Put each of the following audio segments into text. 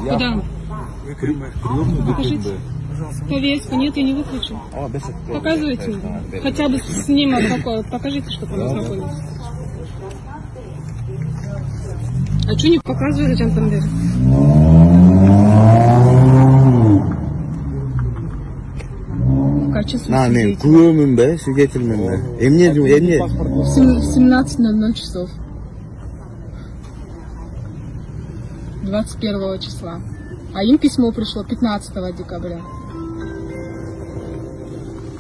Куда? Покажите. Повестку. Нет, я не выключу. Показывайте. Хотя бы снимок какой. Покажите, чтобы он ознакомился. А что не показывали, Жантандер? В качестве свидетеля. 17:00 часов. 21 числа. А им письмо пришло 15 декабря.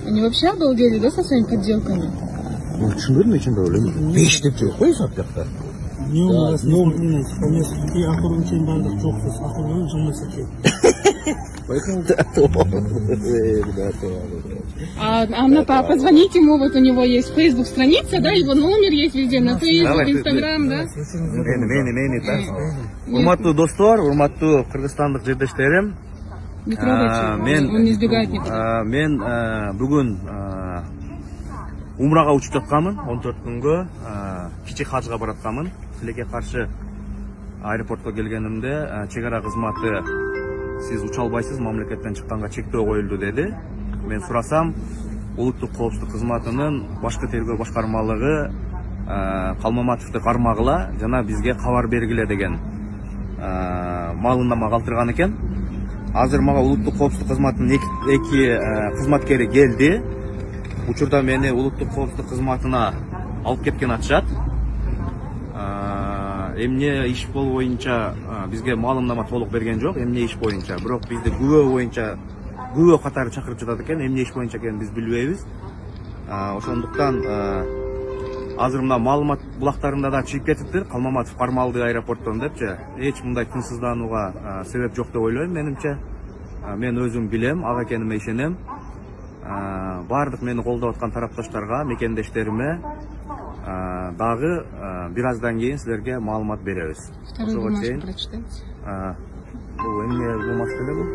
Они вообще обалдели, да, со своими подделками? Позвоните ему, вот у него есть Facebook страница, да, его номер есть везде, на Facebook, Instagram, да? Урматтуу достор, урматтуу кыргызстандык жердештерим. Не трогайте, он не избегает никуда. Мен бүгүн умрага учуп жатканмын, 14 күнгө кичи хажга баратканмын. Силерге каршы аэропортко келгенимде чек ара кызматы сиз уча албайсыз, мамлекеттен чыкканга чектөө коюлду деди. Мен сурасам, улуттук коопсуздук кызматынын башкы тергөө башкармалыгы Калмаматовду кармагыла жана бизге кабар бергиле деген маалымдама калтырган экен. Азыр мага улуттук коопсуздук кызматынын эки кызматкери келди. Учурда мени улуттук коопсуздук кызматына алып кеткен атышат. Эмне иш боюнча бизге маалымдама толук берген жок, эмне иш боюнча. Бирок бизди күбө боюнча күбө катары чакырып жатат экен. Эмне иш боюнча экенин биз билбейбиз. Ошондуктан азыр мына маалымат булактарында да чыгып кетиптир. Калмаматов кармалды аэропорттон депчи. Эч мындай тынчсызданууга себеп жок деп ойлойм менимче. Мен өзүм билем, ага экениме ишенем. Бардык мени колдоп аткан тарапташтарга, мекендештериме дагы бир аздан кийин силерге маалымат беребиз. Ошого чейин прочитайте. Бул эмне болмаш эле бул?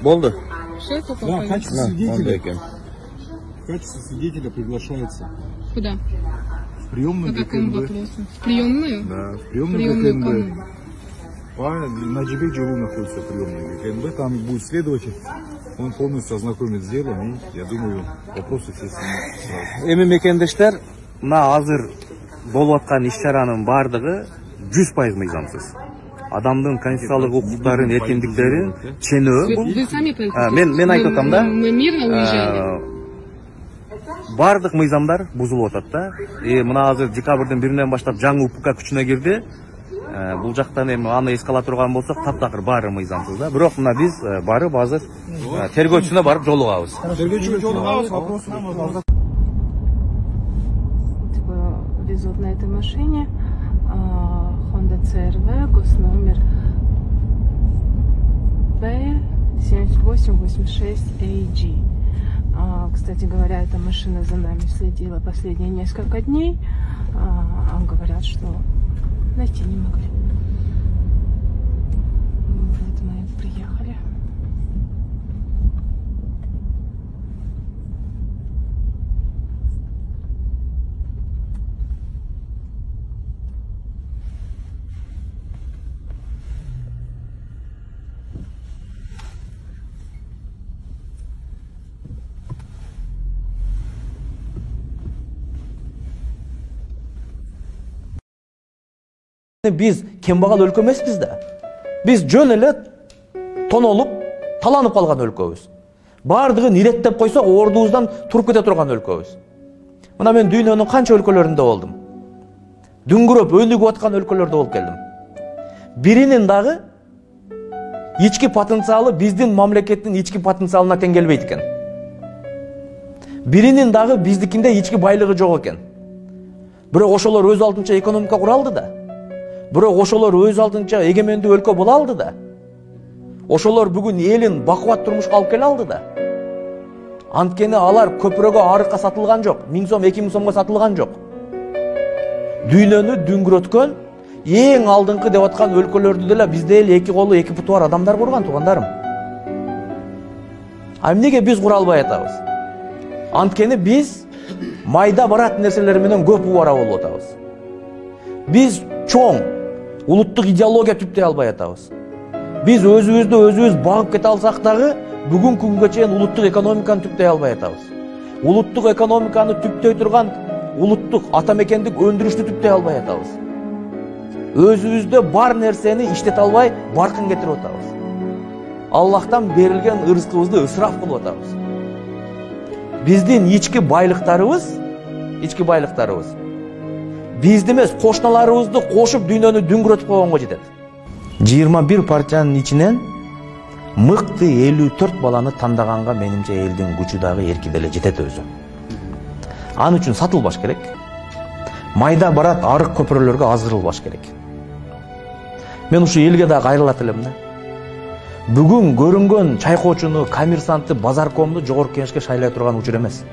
Болду. В качестве свидетеля приглашается. Куда? В приемную ГКНБ. В приемную? Да, в приемную ГКНБ. На Джибек Джалу находится приемная ГКНБ, там будет следователь, он полностью ознакомит с делом, и я думаю, вопросы все сразу. Эми мекендештер, мына азыр болуп аткан иш-чаранын бардыгы 100% мыйзамсыз. Адамдын конституциялык укуктарын, эркиндиктерин ченөө бул. Вы сами мен айтып атам да. Мы мирно уезжали. Бардык мыйзамдар бузулуп атат да. Мына азыр декабрдын 1-нен баштап жаңы УПК күчүнө кирди. Бул жактан эми аны эске ала турган болсок, таптакыр баары мыйзамсыз да. Бирок мына биз барып азыр тергөөчүнө барып жолугабыз. Тергөөчүгө жолугабыз, вопросы. Везут на этой машине Honda CR-V, госномер B7886AG. Кстати говоря, эта машина за нами следила последние несколько дней. Говорят, что найти не могли. Вот мы приехали. Biz kembagal өлкө эмеспиз да. Биз жөн эле тонолуп, таланып калган өлкөбүз. Бардыгын иреттеп койсок, ордубуздан туруп кете турган өлкөбүз. Мына мен дүйнөнүн канча өлкөлөрүндө болдум. Дүңгүрөп өлүгүп аткан өлкөлөрдө болуп келдим. Биринин дагы ички потенциалы биздин мамлекеттин ички потенциалына тең келбейт экен. Биринин дагы биздикинде ички байлыгы жок экен. Бирок ошолор өз алдынча экономика кура алды да. Бирок ошолор өз алдынча эгемендүү өлкө боло алды да. Ошолор бүгүн элин бакубат турмушка алып келе алды да. Анткени алар көпүрөгө арыкка сатылган жок, 1000 сом, 2000 сомго сатылган жок. Дүйнөнү дүңгүрөткөн эң алдыңкы деп аткан өлкөлөрдү деле бизде эле эки колу, эки буту бар адамдар курган, туугандарым. А эмнеге биз кура албай атабыз? Анткени биз майда барат нерселер менен көп убара болуп атабыз. Биз чоң улуттук идеология түптөй албай атабыз. Биз өзүбүз багып кете алсак дагы бүгүнкү күнгө чейин улуттук экономиканы түптөй албай атабыз. Улуттук экономиканы түптөй турган улуттук атамекендик өндүрүштү түптөй албай атабыз. Өзүбүздө бар нерсени иштете албай баркын кетирип атабыз. Аллахтан берилген ырыскыбызды ысраф кылып атабыз. Биздин ички байлыктарыбыз бизди эмес, кошуналарыбызды кошуп дүйнөнү дүңгүрөтүп койгонго жетет. 21 партиянын ичинен мыкты 54 баланы тандаганга менимче элдин күчү дагы эрки деле жетет өзү. Аны үчүн сатылбаш керек. Майда барат арык көпүрөлөргө азгырылбаш керек. Мен ушу элге да кайрылат элем да. Бүгүн көрүнгөн чайкоочуну, коммерсантты, базаркомду жогорку кеңешке шайлай турган учур эмес.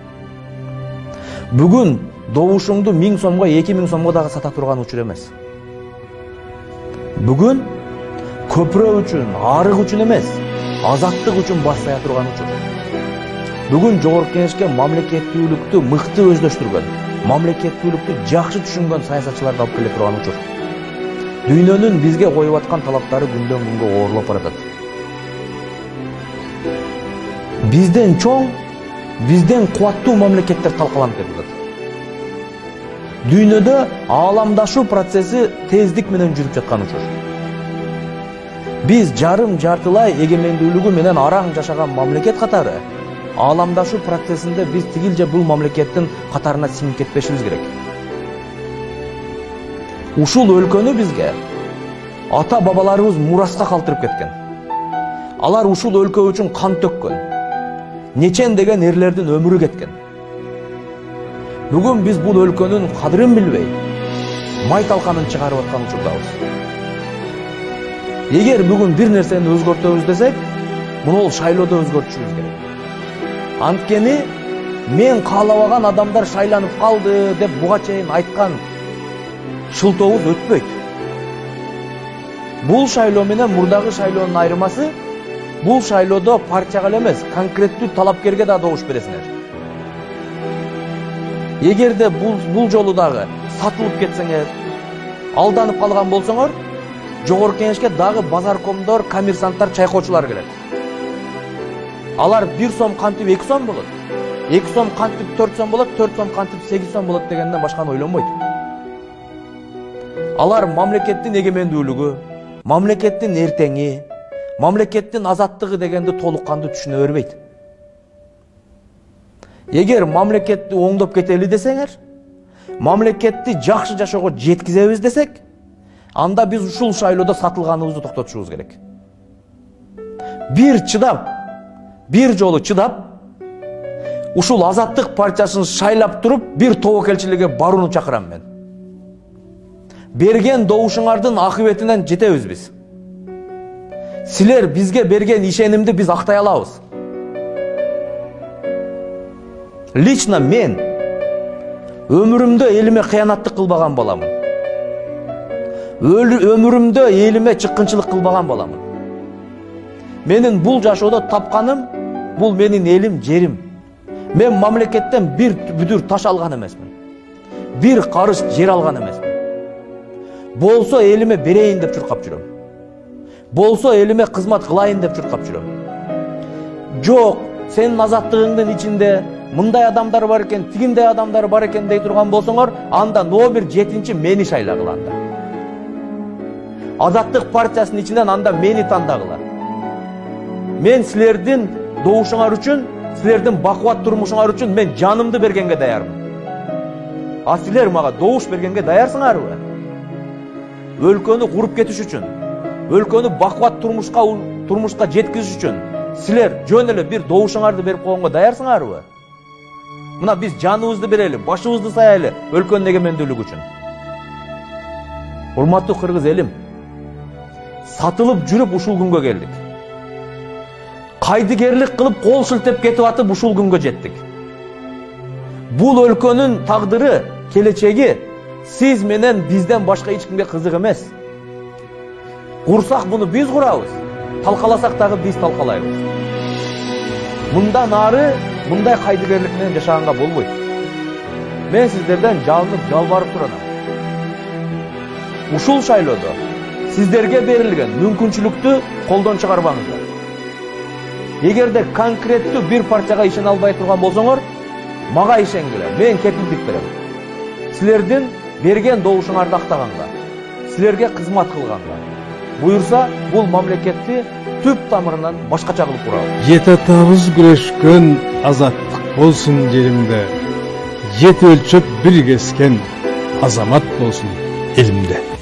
Бүгүн добушуңду 1000 сомго, 2000 сомго дагы сата турган учур эмес. Бүгүн көпүрө үчүн, арык үчүн эмес, азаттык үчүн баш сая турган учур. Бүгүн жогорку кеңешке мамлекеттүүлүктү мыкты өздөштүргөн, мамлекеттүүлүктү жакшы түшүнгөн саясатчыларды алып келе турган учур. Дүйнөнүн бизге коюп аткан талаптары күндөн күнгө оорлоп баратат. Бизден чоң, бизден кубаттуу мамлекеттер талкаланып кетет. Дүйнөдө ааламдашуу процесси тездик менен жүрүп жаткан учур. Биз жарым-жартылай эгемендүүлүгү менен араң жашаган мамлекет катары ааламдашуу процессинде биз тигилже бул мамлекеттин катарына сиңип кетпешибиз керек. Ушул өлкөнү бизге ата-бабаларыбыз мураска калтырып кеткен. Алар ушул өлкө үчүн кан төккөн. Нечен деген эрлердин өмүрү кеткен. Бүгүн биз бул өлкөнүн кадырын билбей, май талканын чыгарып аткан учурдабыз. Эгер бүгүн бир нерсени өзгөртөбүз десек, муну шайлоодо өзгөртүшүбүз керек. Анткени мен каалабаган адамдар шайланып калды деп буга чейин айткан шылтообуз өтпөйт. Бул шайлоо менен мурдагы шайлоонун айырмасы, бул шайлоодо партияга эле эмес, конкреттүү талапкерге да добуш бересиңер. Эгерде бул жолу дагы сатылып кетсеңер, алданып калган болсоңор, жогорку кеңешке дагы базаркомдор, коммерсанттар, чайкоочулар келет. Алар 1 сом кантип 2 сом болот, 2 сом кантип 4 сом болот, 4 сом кантип 8 сом болот дегенден башканы ойлонбойт. Алар мамлекеттин эгемендүүлүгү, мамлекеттин эртеңи, мамлекеттин азаттыгы дегенди толук кандуу түшүнө бербейт. Эгер мамлекетти оңдоп кетели десеңер, мамлекетти жакшы жашоого жеткизебиз десек, анда биз ушул шайлоодо сатылганыбызды токтотушубуз керек. Бир жолу чыдап, ушул Азаттык партиясын шайлап туруп, бир тобокелчиликке барууну чакырам мен. Берген добушуңардын акыбетинен жетебиз биз. Силер бизге берген ишенимди биз актай алабыз. Лично мен өмүрүмдө элиме кыянаттык кылбаган баламын. Өмүрүмдө элиме чыккынчылык кылбаган баламын. Менин бул жашоодо тапканым, бул менин элим, жерим. Мен мамлекеттен бир бүдүр таш алган эмесмин. Бир карыш жер алган эмесмин. Болсо элиме берейин деп чуркап жүрөм. Болсо элиме кызмат кылайын деп чуркап жүрөм. Жок, сенин азаттыгыңдын ичинде мындай адамдар бар экен, тигиндей адамдар бар экен дей турган болсоңор, анда номер 7 мени шайлагыла анда. Азаттык партиясынын ичинен анда мени тандагыла. Мен силердин добушуңар үчүн, силердин бакубат турмушуңар үчүн мен жанымды бергенге даярмын. А силер мага добуш бергенге даярсыңарбы? Өлкөнү куруп кетиш үчүн, өлкөнү бакубат турмушка жеткизиш үчүн силер жөн эле бир добушуңарды берип койгонго даярсыңарбы? Мына биз жаныбызды берели, башыбызды саяйлы өлкөнүн эгемендүүлүгү үчүн. Урматтуу кыргыз элим, сатылып жүрүп ушул күнгө келдик. Кайдыгерлик кылып кол шилтеп кетип атып ушул күнгө жеттик. Бул өлкөнүн тагдыры, келечеги сиз менен бизден башка эч кимге кызык эмес. Курсак буну биз курабыз, талкаласак дагы биз талкалайбыз. Мындан ары мындай кайдыгерлик менен жашаганга болбойт. мен сіздерден жалынып жалбарып туранам. Ушул шайлоодо сіздерге берилген мүмкүнчүлүктү колдон чыгарбаңыздар. Эгерде конкреттүү бир партияга ишене албай турган болсоңор, мага ишенгиле, мен кепилдик берем. Силердин берген добушуңарды актаганга, силерге кызмат кылганга, буюрса бул мамлекетти түп тамырынан башкача кылып курабыз. Жете табыз күрөшкөн азаттык болсун жеримде, жете өлчөп бир кескен азамат болсун элимде.